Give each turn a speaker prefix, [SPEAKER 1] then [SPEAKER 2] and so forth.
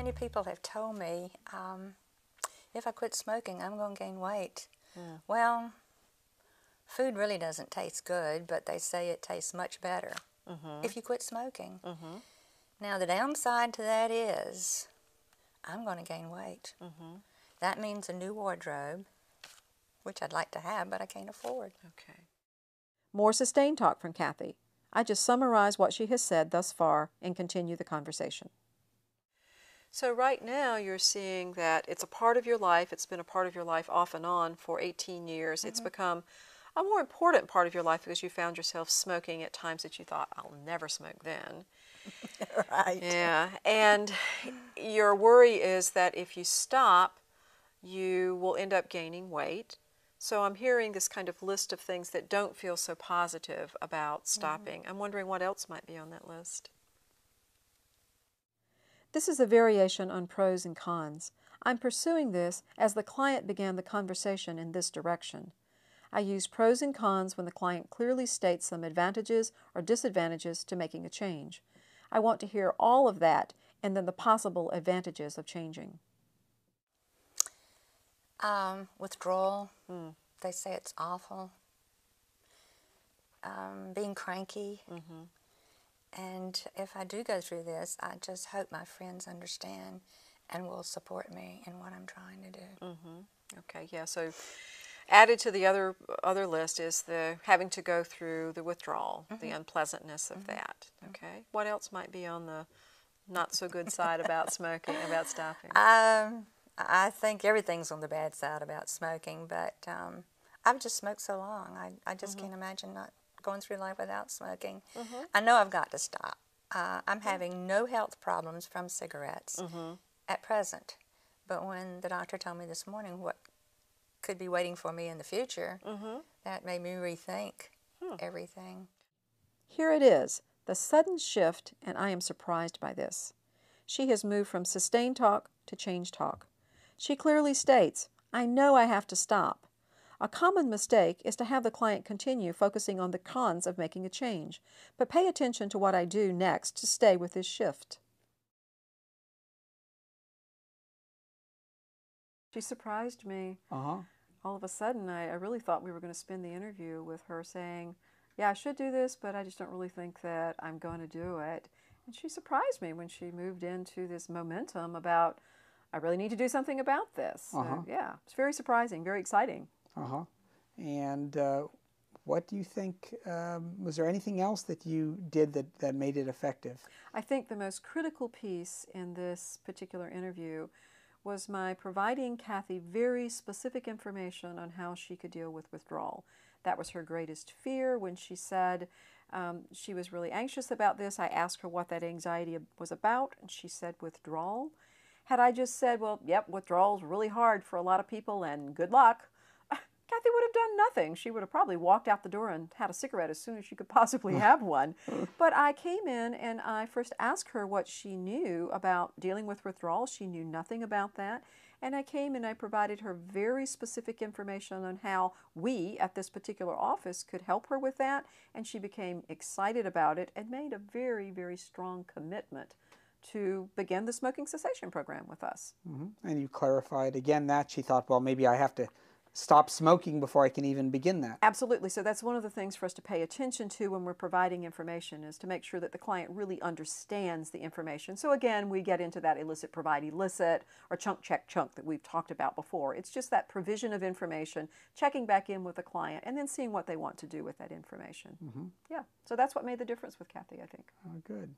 [SPEAKER 1] many people have told me, if I quit smoking, I'm going to gain weight. Yeah. Well, food really doesn't taste good, but they say it tastes much better if you quit smoking. Now, the downside to that is I'm going to gain weight. That means a new wardrobe, which I'd like to have, but I can't afford.
[SPEAKER 2] Okay. More sustained talk from Kathy. I just summarize what she has said thus far and continue the conversation. So right now you're seeing that it's a part of your life. It's been a part of your life off and on for 18 years. It's become a more important part of your life because you found yourself smoking at times that you thought, I'll never smoke then.
[SPEAKER 1] Right.
[SPEAKER 2] Yeah. And your worry is that if you stop, you will end up gaining weight. So I'm hearing this kind of list of things that don't feel so positive about stopping. I'm wondering what else might be on that list. This is a variation on pros and cons. I'm pursuing this as the client began the conversation in this direction. I use pros and cons when the client clearly states some advantages or disadvantages to making a change. I want to hear all of that and then the possible advantages of changing.
[SPEAKER 1] Withdrawal. They say it's awful. Being cranky. And if I do go through this, I just hope my friends understand and will support me in what I'm trying to do. Okay, yeah, so added to the other list is the having to go through the withdrawal, the unpleasantness of that. Okay, what else might be on the not so good side about smoking, about stopping? I think everything's on the bad side about smoking, but I've just smoked so long. I just can't imagine not going through life without smoking. I know I've got to stop. I'm having no health problems from cigarettes at present, but when the doctor told me this morning what could be waiting for me in the future, that made me rethink everything.
[SPEAKER 2] Here it is, the sudden shift, and I am surprised by this. She has moved from sustained talk to change talk. She clearly states, I know I have to stop. A common mistake is to have the client continue focusing on the cons of making a change, but pay attention to what I do next to stay with this shift. She surprised me. All of a sudden, I really thought we were going to spend the interview with her saying, yeah, I should do this, but I just don't really think that I'm going to do it. And she surprised me when she moved into this momentum about, I really need to do something about this. So, yeah, it's very surprising, very exciting.
[SPEAKER 3] And what do you think, was there anything else that you did that made it effective?
[SPEAKER 2] I think the most critical piece in this particular interview was my providing Kathy very specific information on how she could deal with withdrawal. That was her greatest fear. When she said she was really anxious about this, I asked her what that anxiety was about, and she said withdrawal. Had I just said, well, yep, withdrawal is really hard for a lot of people and good luck, Kathy would have done nothing. She would have probably walked out the door and had a cigarette as soon as she could possibly have one. But I came in and I first asked her what she knew about dealing with withdrawal. She knew nothing about that. And I came and I provided her very specific information on how we at this particular office could help her with that. And she became excited about it and made a very, very strong commitment to begin the smoking cessation program with us.
[SPEAKER 3] And you clarified again that she thought, well, maybe I have to stop smoking before I can even begin that.
[SPEAKER 2] Absolutely. So that's one of the things for us to pay attention to when we're providing information, is to make sure that the client really understands the information. So again, we get into that elicit, provide, elicit, or chunk, check, chunk that we've talked about before. It's just that provision of information, checking back in with the client, and then seeing what they want to do with that information. Yeah. So that's what made the difference with Kathy, I think.
[SPEAKER 3] Oh, good.